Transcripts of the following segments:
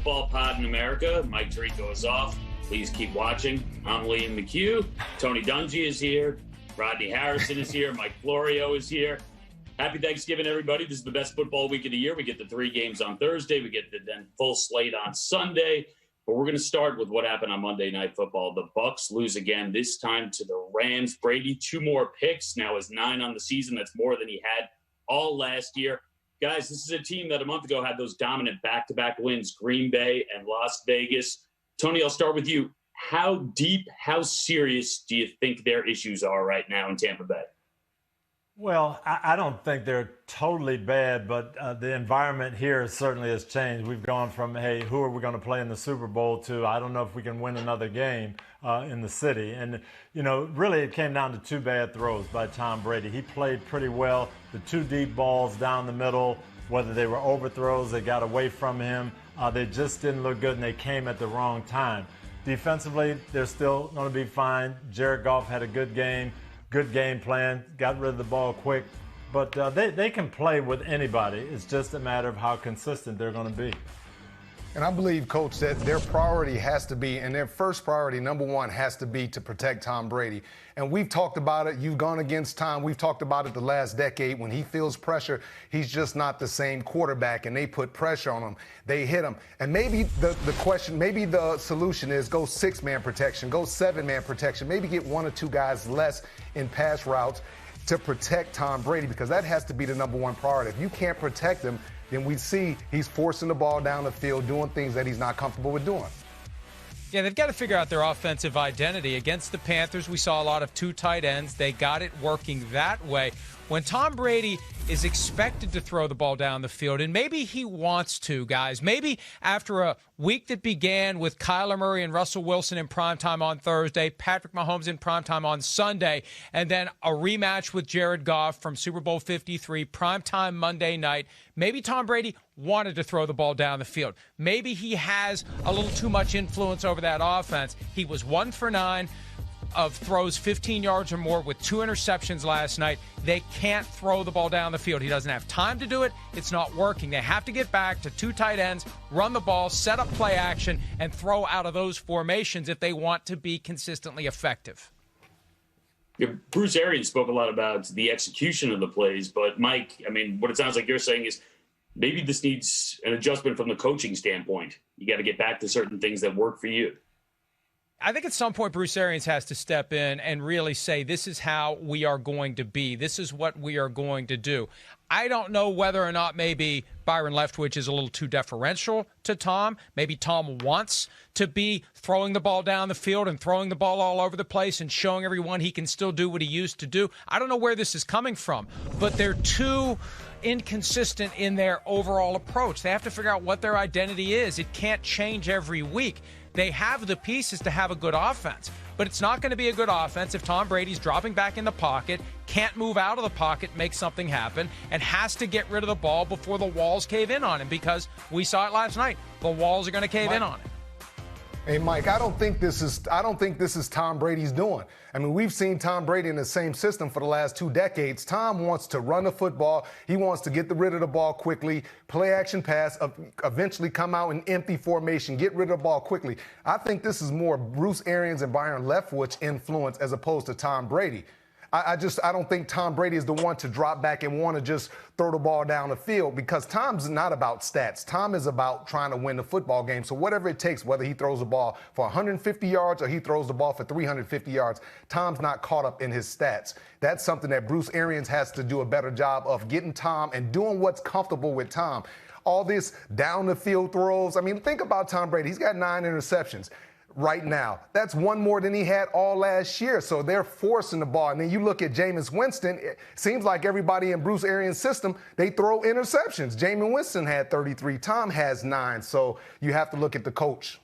football pod in America. Mike Tirico is off. Please keep watching. I'm Liam McHugh. Tony Dungy is here. Rodney Harrison is here. Mike Florio is here. Happy Thanksgiving, everybody. This is the best football week of the year. We get the 3 games on Thursday. We get the then full slate on Sunday. But we're going to start with what happened on Monday Night Football. The Bucs lose again, this time to the Rams. Brady, 2 more picks, now is 9 on the season. That's more than he had all last year. Guys, this is a team that a month ago had those dominant back-to-back wins, Green Bay and Las Vegas. Tony, I'll start with you. How deep, how serious do you think their issues are right now in Tampa Bay? Well, I don't think they're totally bad, but the environment here certainly has changed. We've gone from, hey, who are we going to play in the Super Bowl to, I don't know if we can win another game in the city. And, you know, really it came down to 2 bad throws by Tom Brady. He played pretty well. The 2 deep balls down the middle, whether they were overthrows, they got away from him. They just didn't look good, and they came at the wrong time. Defensively, they're still going to be fine. Jared Goff had a good game. Good game plan, got rid of the ball quick. But they can play with anybody. It's just a matter of how consistent they're going to be. And I believe, Coach, that their priority has to be, and their first priority, number 1, has to be to protect Tom Brady. And we've talked about it. You've gone against Tom. We've talked about it the last decade. When he feels pressure, he's just not the same quarterback, and they put pressure on him. They hit him. And maybe the question, maybe the solution is go 6-man protection, go 7-man protection, maybe get 1 or 2 guys less in pass routes to protect Tom Brady, because that has to be the number 1 priority. If you can't protect him, then we see he's forcing the ball down the field, doing things that he's not comfortable with doing. Yeah, they've got to figure out their offensive identity. Against the Panthers, we saw a lot of 2 tight ends. They got it working that way. When Tom Brady is expected to throw the ball down the field, and maybe he wants to, guys, maybe after a week that began with Kyler Murray and Russell Wilson in primetime on Thursday, Patrick Mahomes in primetime on Sunday, and then a rematch with Jared Goff from Super Bowl 53, primetime Monday night, maybe Tom Brady wanted to throw the ball down the field. Maybe he has a little too much influence over that offense. He was 1 for 9. Of throws 15 yards or more with 2 interceptions last night. They can't throw the ball down the field. He doesn't have time to do it. It's not working. They have to get back to 2 tight ends, run the ball, set up play action, and throw out of those formations if they want to be consistently effective. Yeah, Bruce Arians spoke a lot about the execution of the plays, but Mike, I mean, what it sounds like you're saying is maybe this needs an adjustment from the coaching standpoint. You got to get back to certain things that work for you. I think at some point Bruce Arians has to step in and really say, this is how we are going to be. This is what we are going to do. I don't know whether or not maybe Byron Leftwich is a little too deferential to Tom. Maybe Tom wants to be throwing the ball down the field and throwing the ball all over the place and showing everyone he can still do what he used to do. I don't know where this is coming from, but they're too inconsistent in their overall approach. They have to figure out what their identity is. It can't change every week. They have the pieces to have a good offense, but it's not going to be a good offense if Tom Brady's dropping back in the pocket, can't move out of the pocket, make something happen, and has to get rid of the ball before the walls cave in on him, because we saw it last night. The walls are going to cave in on him. Hey, Mike, I don't think this is Tom Brady's doing. I mean, we've seen Tom Brady in the same system for the last 2 decades. Tom wants to run the football. He wants to get rid of the ball quickly, play action pass, eventually come out in empty formation, get rid of the ball quickly. I think this is more Bruce Arians and Byron Leftwich influence as opposed to Tom Brady. I don't think Tom Brady is the one to drop back and want to just throw the ball down the field, because Tom's not about stats. Tom is about trying to win the football game. So whatever it takes, whether he throws the ball for 150 yards or he throws the ball for 350 yards, Tom's not caught up in his stats. That's something that Bruce Arians has to do a better job of, getting Tom and doing what's comfortable with Tom. All this down the field throws. I mean, think about Tom Brady. He's got 9 interceptions. Right now, that's 1 more than he had all last year. So they're forcing the ball. And then you look at Jameis Winston, it seems like everybody in Bruce Arians' system, they throw interceptions. Jameis Winston had 33. Tom has 9. So you have to look at the coach.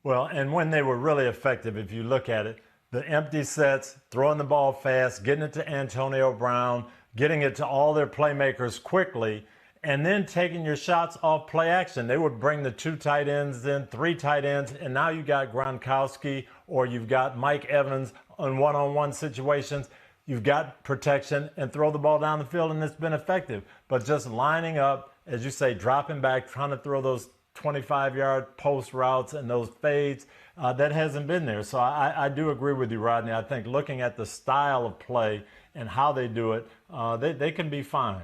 Well, and when they were really effective, if you look at it, the empty sets, throwing the ball fast, getting it to Antonio Brown, getting it to all their playmakers quickly, and then taking your shots off play action. They would bring the 2 tight ends in, 3 tight ends, and now you got Gronkowski or you've got Mike Evans on one-on-one situations. You've got protection and throw the ball down the field, and it's been effective. But just lining up, as you say, dropping back, trying to throw those 25-yard post routes and those fades. That hasn't been there. So I do agree with you, Rodney. I think looking at the style of play and how they do it, they can be fine.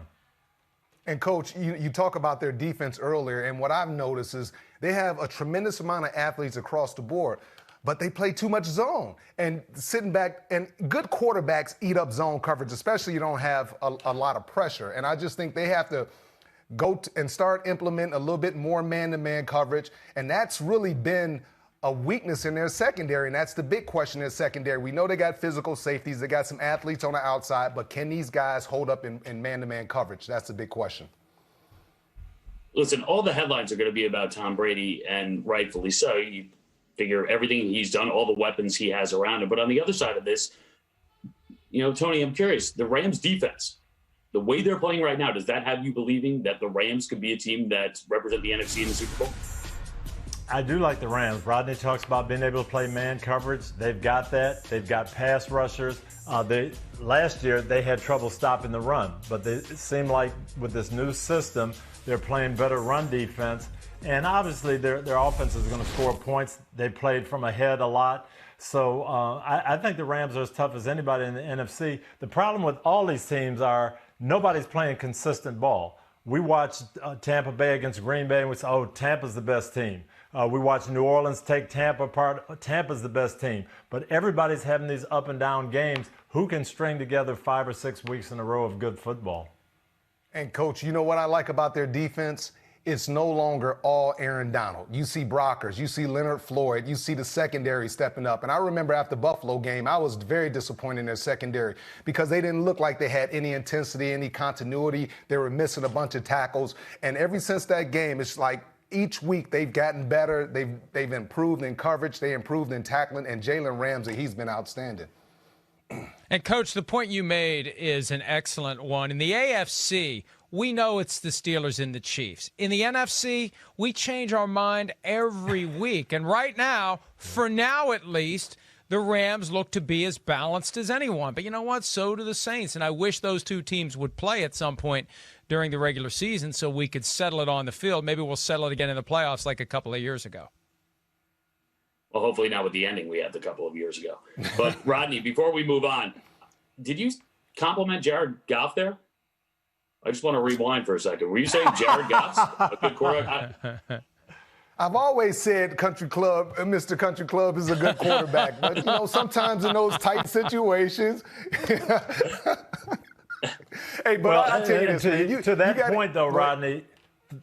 And, Coach, you talk about their defense earlier, and what I've noticed is they have a tremendous amount of athletes across the board, but they play too much zone. And sitting back, and good quarterbacks eat up zone coverage, especially you don't have a lot of pressure. And I just think they have to go and start implementing a little bit more man-to-man coverage, and that's really been a weakness in their secondary, and that's the big question in their secondary. We know they got physical safeties, they got some athletes on the outside, but can these guys hold up in man-to-man coverage? That's the big question. Listen, all the headlines are going to be about Tom Brady, and rightfully so. You figure everything he's done, all the weapons he has around him. But on the other side of this, Tony, I'm curious, the Rams defense, the way they're playing right now, does that have you believing that the Rams could be a team that represent the NFC in the Super Bowl? I do like the Rams. Rodney talks about being able to play man coverage. They've got that. They've got pass rushers. Last year, they had trouble stopping the run, but it seemed like with this new system, they're playing better run defense. And obviously, their offense is going to score points. They played from ahead a lot. So I think the Rams are as tough as anybody in the NFC. The problem with all these teams are nobody's playing consistent ball. We watched Tampa Bay against Green Bay, and we said, oh, Tampa's the best team. We watched New Orleans take Tampa apart. Tampa's the best team. But everybody's having these up and down games. Who can string together 5 or 6 weeks in a row of good football? And, Coach, you know what I like about their defense? It's no longer all Aaron Donald. You see Brockers, you see Leonard Floyd, you see the secondary stepping up. And I remember after the Buffalo game, I was very disappointed in their secondary because they didn't look like they had any intensity, any continuity. They were missing a bunch of tackles. And ever since that game, it's like each week they've gotten better. They've improved in coverage. They improved in tackling. And Jalen Ramsey, he's been outstanding. And, Coach, the point you made is an excellent one. In the AFC, we know it's the Steelers and the Chiefs. In the NFC, we change our mind every week. And right now, for now at least, the Rams look to be as balanced as anyone. But you know what? So do the Saints. And I wish those two teams would play at some point during the regular season so we could settle it on the field. Maybe we'll settle it again in the playoffs like a couple of years ago. Well, hopefully not with the ending we had a couple of years ago. But, Rodney, before we move on, did you compliment Jared Goff there? I just want to rewind for a second. Were you saying Jared Goff's a good quarterback? I've always said Country Club, Mr. Country Club is a good quarterback. But, sometimes in those tight situations. Hey, but I'll tell you this, man. To that point, though, Rodney,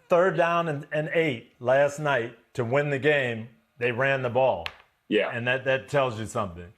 3rd down and 8 last night to win the game, they ran the ball. Yeah. And that tells you something.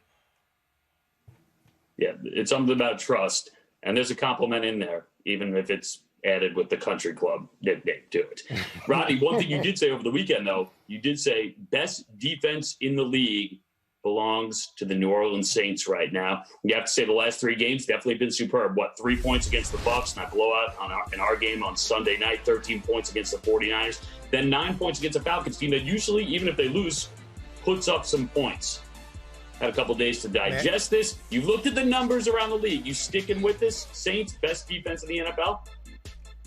Yeah, it's something about trust. And there's a compliment in there, even if it's added with the Country Club nickname to it. Rodney, one thing you did say over the weekend, though, you did say best defense in the league belongs to the New Orleans Saints right now. You have to say the last 3 games definitely been superb. 3 points against the Bucs, not blowout in our game on Sunday night, 13 points against the 49ers, then 9 points against the Falcons team that usually, even if they lose, puts up some points. Had a couple days to digest this. You looked at the numbers around the league. You sticking with this? Saints, best defense in the NFL?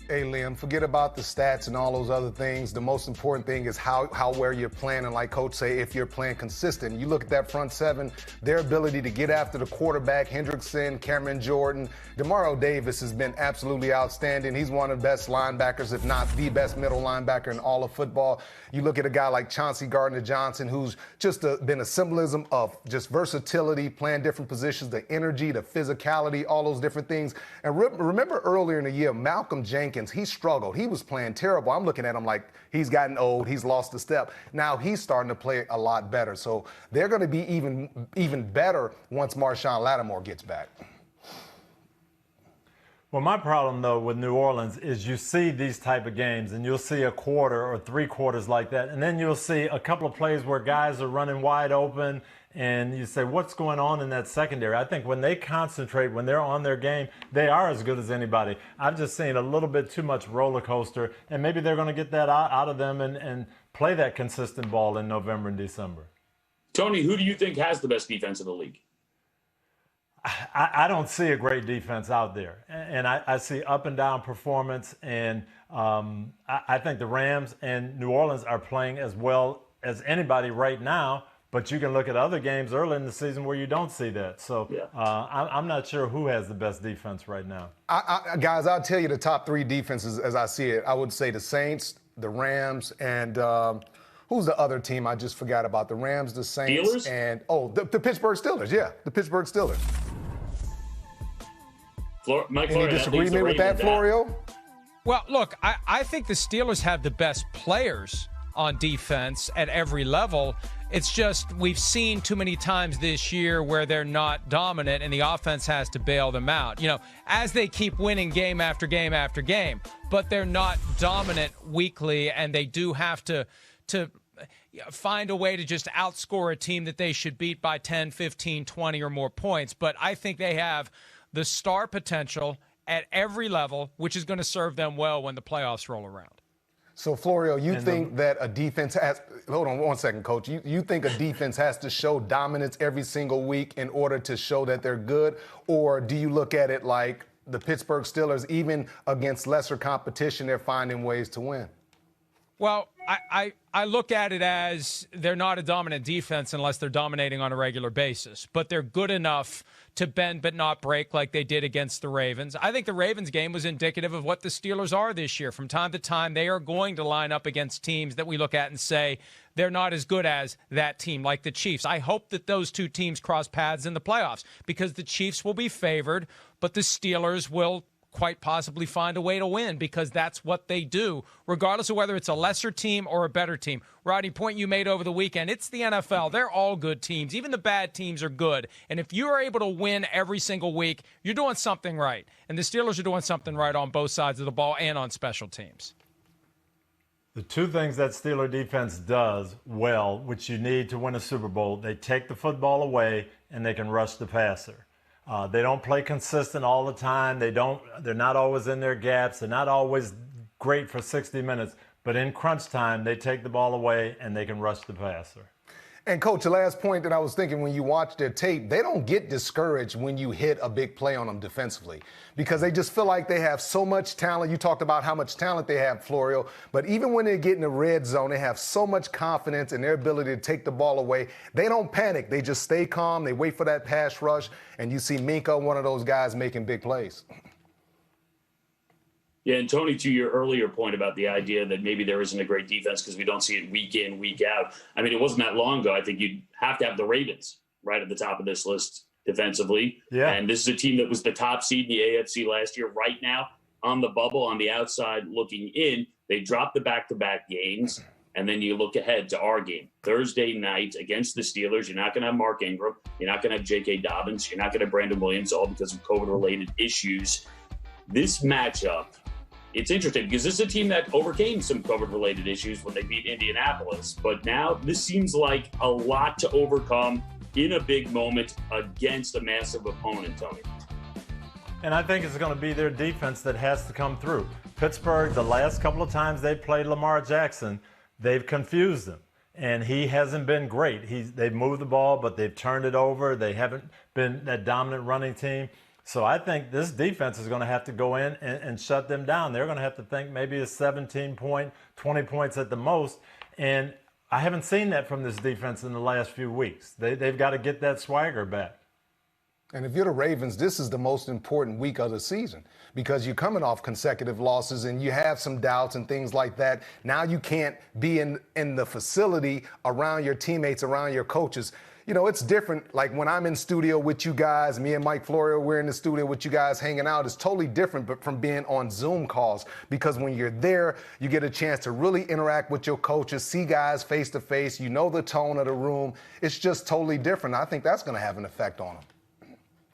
Hey, Liam, forget about the stats and all those other things. The most important thing is how well you're playing. And like Coach say, if you're playing consistent. You look at that front seven, their ability to get after the quarterback, Hendrickson, Cameron Jordan. Demario Davis has been absolutely outstanding. He's one of the best linebackers, if not the best middle linebacker in all of football. You look at a guy like Chauncey Gardner-Johnson, who's just been a symbolism of just versatility, playing different positions, the energy, the physicality, all those different things. And remember earlier in the year, Malcolm Jenkins, he struggled. He was playing terrible. I'm looking at him like he's gotten old. He's lost a step. Now he's starting to play a lot better. So they're going to be even better once Marshawn Lattimore gets back. Well, my problem, though, with New Orleans is you see these type of games, and you'll see a quarter or 3 quarters like that, and then you'll see a couple of plays where guys are running wide open, and you say, what's going on in that secondary? I think when they concentrate, when they're on their game, they are as good as anybody. I've just seen a little bit too much roller coaster, and maybe they're going to get that out of them and play that consistent ball in November and December. Tony, who do you think has the best defense in the league? I don't see a great defense out there. And I see up and down performance. And I think the Rams and New Orleans are playing as well as anybody right now. But you can look at other games early in the season where you don't see that. So I'm not sure who has the best defense right now. Guys, I'll tell you the top three defenses as I see it. I would say the Saints, the Rams, and who's the other team I just forgot about? The Rams, the Saints, Steelers? and the Pittsburgh Steelers. Yeah, the Pittsburgh Steelers. Any disagreement with that, Florio? Well, look, I think the Steelers have the best players on defense at every level. It's just we've seen too many times this year where they're not dominant and the offense has to bail them out. You know, as they keep winning game after game after game, but they're not dominant weekly, and they do have to find a way to just outscore a team that they should beat by 10, 15, 20 or more points. But I think they have the star potential at every level, which is going to serve them well when the playoffs roll around. So, Florio, you think that a defense has – hold on one second, Coach. You think a defense has to show dominance every single week in order to show that they're good? Or do you look at it like the Pittsburgh Steelers, even against lesser competition, they're finding ways to win? Well, I look at it as they're not a dominant defense unless they're dominating on a regular basis. But they're good enough to bend but not break like they did against the Ravens. I think the Ravens game was indicative of what the Steelers are this year. From time to time, they are going to line up against teams that we look at and say they're not as good as that team, like the Chiefs. I hope that those two teams cross paths in the playoffs because the Chiefs will be favored, but the Steelers will quite possibly find a way to win because that's what they do, regardless of whether it's a lesser team or a better team. Rodney, point you made over the weekend, it's the NFL. They're all good teams. Even the bad teams are good. And if you are able to win every single week, you're doing something right. And the Steelers are doing something right on both sides of the ball and on special teams. The two things that Steeler defense does well, which you need to win a Super Bowl, they take the football away and they can rush the passer. They don't play consistent all the time. They're not always in their gaps. They're not always great for 60 minutes. But in crunch time, they take the ball away and they can rush the passer. And, Coach, the last point that I was thinking when you watch their tape, they don't get discouraged when you hit a big play on them defensively because they just feel like they have so much talent. You talked about how much talent they have, Florio, but even when they get in the red zone, they have so much confidence in their ability to take the ball away. They don't panic. They just stay calm. They wait for that pass rush, and you see Minka, one of those guys, making big plays. Yeah, and Tony, to your earlier point about the idea that maybe there isn't a great defense because we don't see it week in, week out. I mean, it wasn't that long ago. I think you'd have to have the Ravens right at the top of this list defensively. Yeah. And this is a team that was the top seed in the AFC last year. Right now, on the bubble, on the outside looking in, they dropped the back-to-back games. And then you look ahead to our game. Thursday night against the Steelers, you're not going to have Mark Ingram. You're not going to have J.K. Dobbins. You're not going to have Brandon Williams, all because of COVID-related issues. This matchup, it's interesting because this is a team that overcame some COVID-related issues when they beat Indianapolis. But now this seems like a lot to overcome in a big moment against a massive opponent, Tony. And I think it's going to be their defense that has to come through. Pittsburgh, the last couple of times they played Lamar Jackson, they've confused him. And he hasn't been great. They've moved the ball, but they've turned it over. They haven't been that dominant running team. So I think this defense is going to have to go in and shut them down. They're going to have to think maybe a 17-point, 20 points at the most. And I haven't seen that from this defense in the last few weeks. They've got to get that swagger back. And if you're the Ravens, this is the most important week of the season because you're coming off consecutive losses and you have some doubts and things like that. Now you can't be in the facility around your teammates, around your coaches. You know, it's different. Like when I'm in studio with you guys, me and Mike Florio, we're in the studio with you guys hanging out. It's totally different but from being on Zoom calls because when you're there, you get a chance to really interact with your coaches, see guys face to face. You know the tone of the room. It's just totally different. I think that's going to have an effect on them.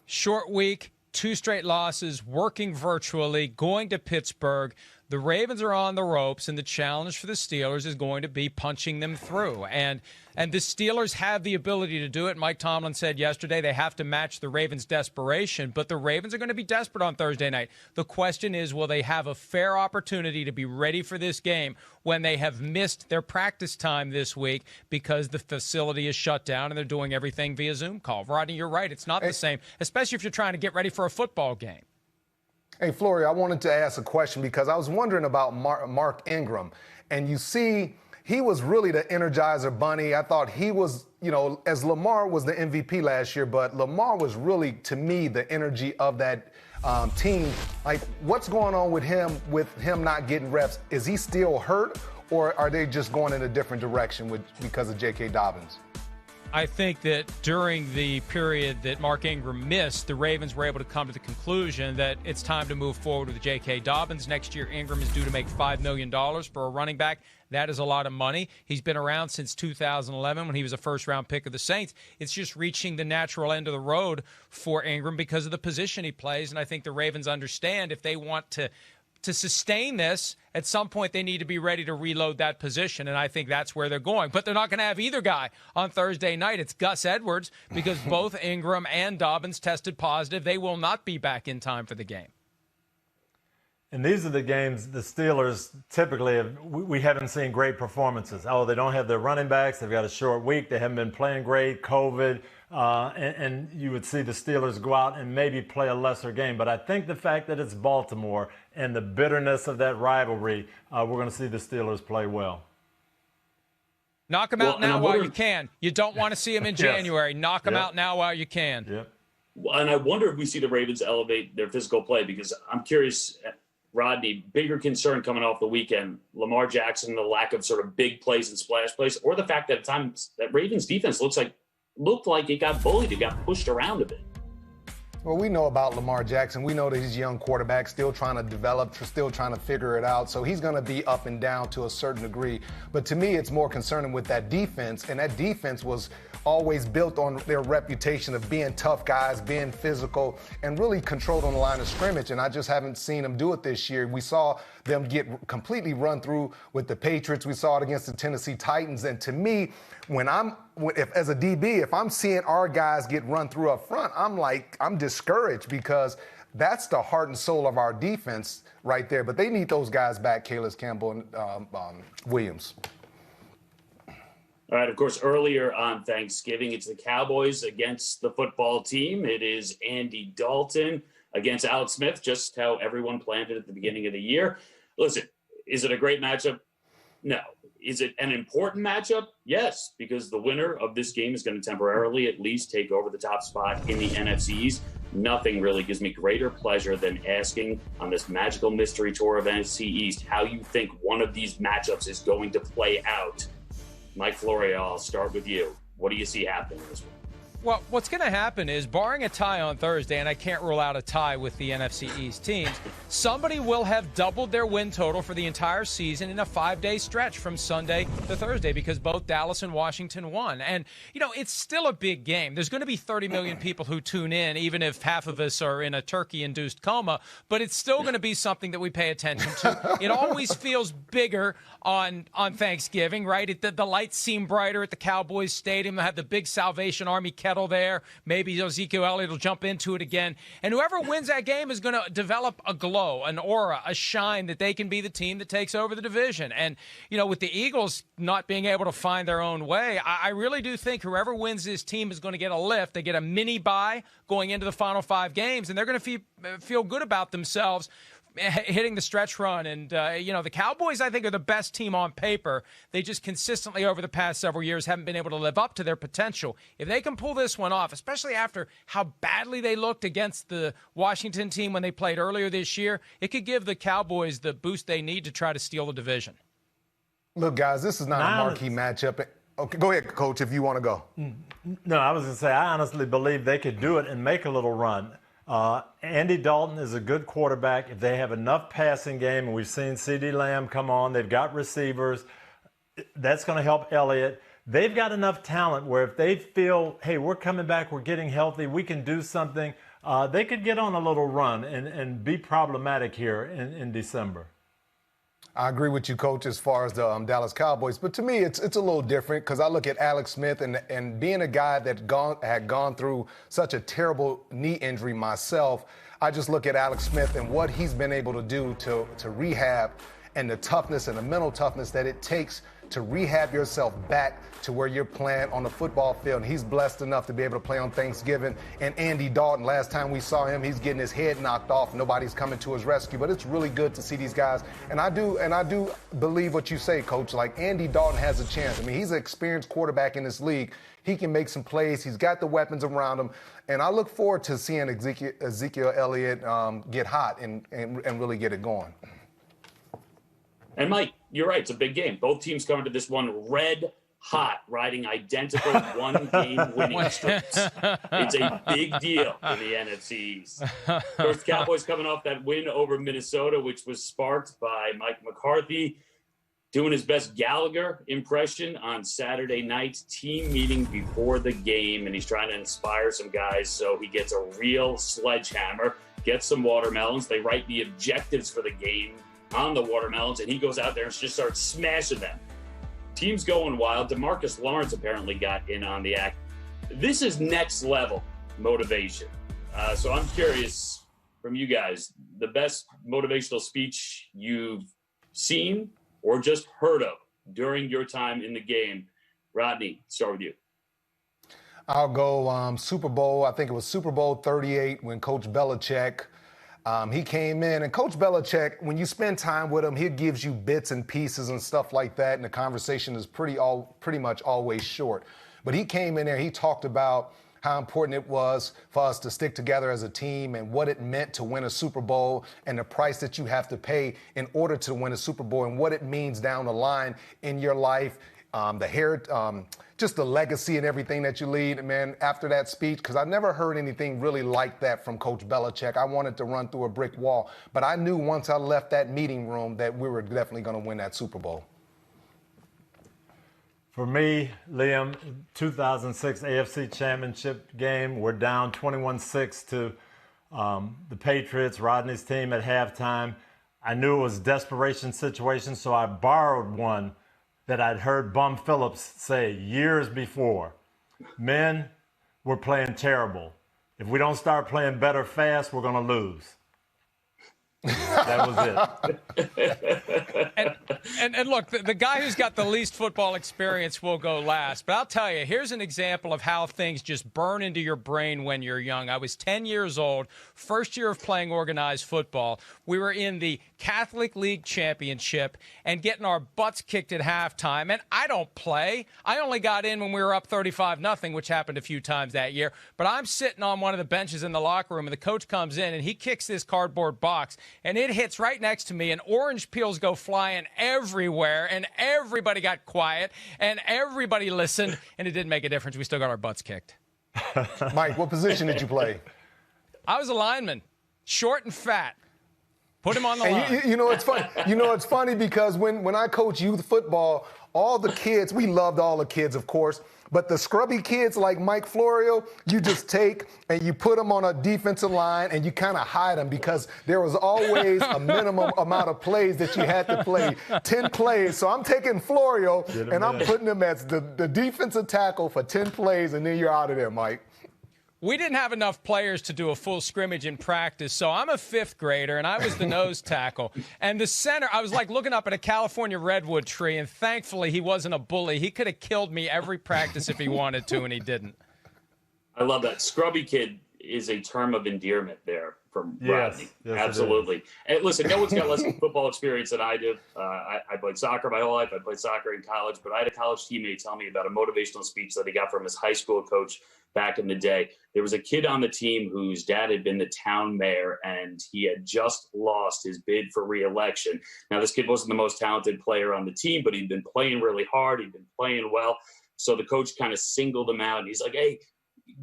Short week, 2 straight losses, working virtually, going to Pittsburgh. The Ravens are on the ropes, and the challenge for the Steelers is going to be punching them through. And the Steelers have the ability to do it. Mike Tomlin said yesterday they have to match the Ravens' desperation, but the Ravens are going to be desperate on Thursday night. The question is, will they have a fair opportunity to be ready for this game when they have missed their practice time this week because the facility is shut down and they're doing everything via Zoom call? Rodney, you're right. It's not the same, especially if you're trying to get ready for a football game. Hey, Flory, I wanted to ask a question because I was wondering about Mark Ingram. And you see, he was really the Energizer Bunny. I thought he was, as Lamar was the MVP last year, but Lamar was really, to me, the energy of that team. Like, what's going on with him not getting reps? Is he still hurt, or are they just going in a different direction because of J.K. Dobbins? I think that during the period that Mark Ingram missed, the Ravens were able to come to the conclusion that it's time to move forward with J.K. Dobbins. Next year, Ingram is due to make $5 million for a running back. That is a lot of money. He's been around since 2011 when he was a first-round pick of the Saints. It's just reaching the natural end of the road for Ingram because of the position he plays, and I think the Ravens understand if they want to sustain this, at some point they need to be ready to reload that position, and I think that's where they're going. But they're not going to have either guy on Thursday night. It's Gus Edwards because both Ingram and Dobbins tested positive. They will not be back in time for the game. And these are the games the Steelers typically we haven't seen great performances. Oh, they don't have their running backs. They've got a short week. They haven't been playing great, COVID. And you would see the Steelers go out and maybe play a lesser game. But I think the fact that it's Baltimore and the bitterness of that rivalry, we're going to see the Steelers play well. Knock them out now while you can. You don't want to see them in January. Knock them out now while you can. Yep. And I wonder if we see the Ravens elevate their physical play, because I'm curious, Rodney, bigger concern coming off the weekend, Lamar Jackson, the lack of sort of big plays and splash plays, or the fact that at times that Ravens defense looked like it got bullied, it got pushed around a bit. Well, we know about Lamar Jackson. We know that he's a young quarterback, still trying to develop, still trying to figure it out. So he's going to be up and down to a certain degree. But to me, it's more concerning with that defense. And that defense was always built on their reputation of being tough guys, being physical, and really controlled on the line of scrimmage. And I just haven't seen them do it this year. We saw them get completely run through with the Patriots. We saw it against the Tennessee Titans. And to me, as a DB, if I'm seeing our guys get run through up front, I'm discouraged, because that's the heart and soul of our defense right there. But they need those guys back, Calais Campbell and Williams. All right, of course, earlier on Thanksgiving, it's the Cowboys against the football team. It is Andy Dalton against Alex Smith, just how everyone planned it at the beginning of the year. Listen, is it a great matchup? No. Is it an important matchup? Yes, because the winner of this game is going to temporarily at least take over the top spot in the NFC East. Nothing really gives me greater pleasure than asking on this magical mystery tour of NFC East how you think one of these matchups is going to play out. Mike Florio, I'll start with you. What do you see happening in this one? Well, what's going to happen is, barring a tie on Thursday, and I can't rule out a tie with the NFC East teams, somebody will have doubled their win total for the entire season in a 5-day stretch from Sunday to Thursday, because both Dallas and Washington won. And, it's still a big game. There's going to be 30 million people who tune in, even if half of us are in a turkey-induced coma, but it's still going to be something that we pay attention to. It always feels bigger on Thanksgiving, right? The lights seem brighter at the Cowboys Stadium. They have the big Salvation Army kettle there. Maybe Ezekiel Elliott will jump into it again. And whoever wins that game is going to develop a glow, an aura, a shine that they can be the team that takes over the division. And, with the Eagles not being able to find their own way, I really do think whoever wins this team is going to get a lift. They get a mini bye going into the final 5 games, and they're going to feel good about themselves hitting the stretch run. And, the Cowboys, I think, are the best team on paper. They just consistently over the past several years haven't been able to live up to their potential. If they can pull this one off, especially after how badly they looked against the Washington team when they played earlier this year, it could give the Cowboys the boost they need to try to steal the division. Look, guys, this is not a marquee matchup. Okay, go ahead, Coach, if you want to go. No, I was going to say, I honestly believe they could do it and make a little run. Andy Dalton is a good quarterback. If they have enough passing game, and we've seen CeeDee Lamb come on, they've got receivers, that's going to help Elliott. They've got enough talent where if they feel, hey, we're coming back, we're getting healthy, we can do something, they could get on a little run and be problematic here in December. I agree with you, Coach, as far as the Dallas Cowboys. But to me, it's a little different because I look at Alex Smith and being a guy that had gone through such a terrible knee injury myself, I just look at Alex Smith and what he's been able to do to rehab and the toughness and the mental toughness that it takes to rehab yourself back to where you're playing on the football field. And he's blessed enough to be able to play on Thanksgiving. And Andy Dalton, last time we saw him, he's getting his head knocked off. Nobody's coming to his rescue. But it's really good to see these guys. And I do believe what you say, Coach. Like, Andy Dalton has a chance. I mean, he's an experienced quarterback in this league. He can make some plays. He's got the weapons around him. And I look forward to seeing Ezekiel Elliott get hot and really get it going. And Mike, you're right. It's a big game. Both teams coming to this one red hot, riding identical one-game winning streaks. It's a big deal in the NFC East. Of course, the Cowboys coming off that win over Minnesota, which was sparked by Mike McCarthy doing his best Gallagher impression on Saturday night's team meeting before the game, and he's trying to inspire some guys, so he gets a real sledgehammer, gets some watermelons. They write the objectives for the game on the watermelons, and he goes out there and just starts smashing them. Team's going wild. DeMarcus Lawrence apparently got in on the act. This is next level motivation. So I'm curious from you guys, the best motivational speech you've seen or just heard of during your time in the game. Rodney, start with you. I'll go Super Bowl. I think it was Super Bowl 38 when Coach Belichick he came in, and Coach Belichick, when you spend time with him, he gives you bits and pieces and stuff like that, and the conversation is pretty much always short. But he came in there, he talked about how important it was for us to stick together as a team and what it meant to win a Super Bowl and the price that you have to pay in order to win a Super Bowl and what it means down the line in your life, just the legacy and everything that you lead. Man, after that speech, because I never heard anything really like that from Coach Belichick. I wanted to run through a brick wall, but I knew once I left that meeting room that we were definitely going to win that Super Bowl. For me, Liam, 2006 AFC Championship game, we're down 21-6 to the Patriots, Rodney's team at halftime. I knew it was a desperation situation, so I borrowed one that I'd heard Bum Phillips say years before. Men, we're playing terrible. If we don't start playing better fast, we're going to lose. That was it. And look, the guy who's got the least football experience will go last. But I'll tell you, here's an example of how things just burn into your brain when you're young. I was 10 years old, first year of playing organized football. We were in the Catholic League Championship and getting our butts kicked at halftime. And I don't play. I only got in when we were up 35-0, which happened a few times that year. But I'm sitting on one of the benches in the locker room, and the coach comes in, and he kicks this cardboard box, and it hits right next to me, and orange peels go flying everywhere, and everybody got quiet, and everybody listened, and it didn't make a difference. We still got our butts kicked. Mike, what position did you play? I was a lineman, short and fat. Put him on the line. You know, it's funny. You know, it's funny because when I coach youth football, all the kids, we loved all the kids, of course, but the scrubby kids like Mike Florio, you just take and you put them on a defensive line and you kind of hide them because there was always a minimum amount of plays that you had to play, 10 plays. So I'm taking Florio and I'm putting him as the defensive tackle for 10 plays, and then you're out of there, Mike. We didn't have enough players to do a full scrimmage in practice, so I'm a fifth grader, and I was the nose tackle. And the center, I was like looking up at a California redwood tree, and thankfully he wasn't a bully. He could have killed me every practice if he wanted to, and he didn't. I love that. Scrubby kid is a term of endearment there from Rodney. Yes, absolutely. And listen, no one's got less football experience than I do. I played soccer my whole life. I played soccer in college, but I had a college teammate tell me about a motivational speech that he got from his high school coach back in the day. There was a kid on the team whose dad had been the town mayor, and he had just lost his bid for re-election. Now, this kid wasn't the most talented player on the team, but he'd been playing really hard. He'd been playing well. So the coach kind of singled him out. And he's like, hey,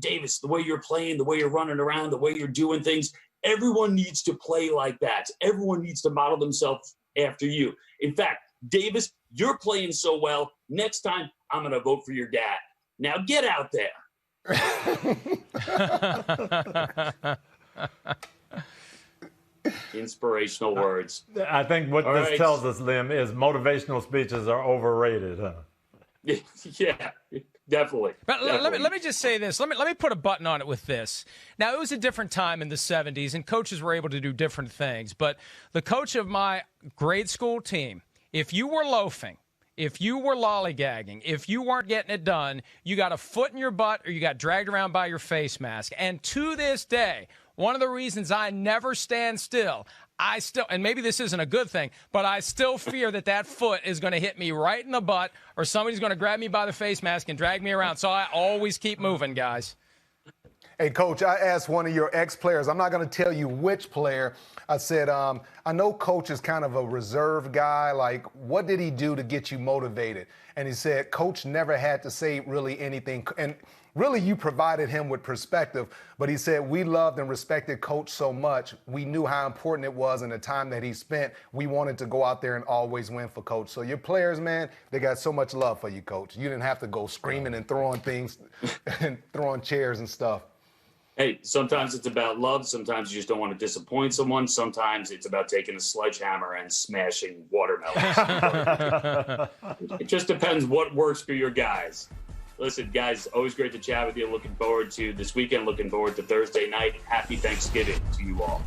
Davis, the way you're playing, the way you're running around, the way you're doing things, everyone needs to play like that. Everyone needs to model themselves after you. In fact, Davis, you're playing so well. Next time, I'm going to vote for your dad. Now get out there. Inspirational words. I think what All this right. tells us, Liam, is motivational speeches are overrated. Huh? Yeah, definitely. But Definitely. let me just say this. Let me put a button on it with this. Now, it was a different time in the 70s, and coaches were able to do different things. But the coach of my grade school team, if you were loafing, if you were lollygagging, if you weren't getting it done, you got a foot in your butt or you got dragged around by your face mask. And to this day, one of the reasons I never stand still, and maybe this isn't a good thing, but I still fear that foot is going to hit me right in the butt or somebody's going to grab me by the face mask and drag me around. So I always keep moving, guys. Hey, Coach, I asked one of your ex-players, I'm not going to tell you which player, I said, I know Coach is kind of a reserved guy. Like, what did he do to get you motivated? And he said, Coach never had to say really anything. And really, you provided him with perspective. But he said, we loved and respected Coach so much. We knew how important it was in the time that he spent. We wanted to go out there and always win for Coach. So your players, man, they got so much love for you, Coach. You didn't have to go screaming and throwing things and throwing chairs and stuff. Hey, sometimes it's about love. Sometimes you just don't want to disappoint someone. Sometimes it's about taking a sledgehammer and smashing watermelons. It just depends what works for your guys. Listen, guys, always great to chat with you. Looking forward to this weekend. Looking forward to Thursday night. Happy Thanksgiving to you all.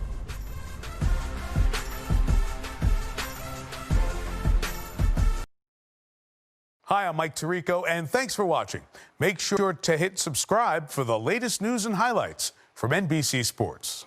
Hi, I'm Mike Tirico, and thanks for watching. Make sure to hit subscribe for the latest news and highlights from NBC Sports.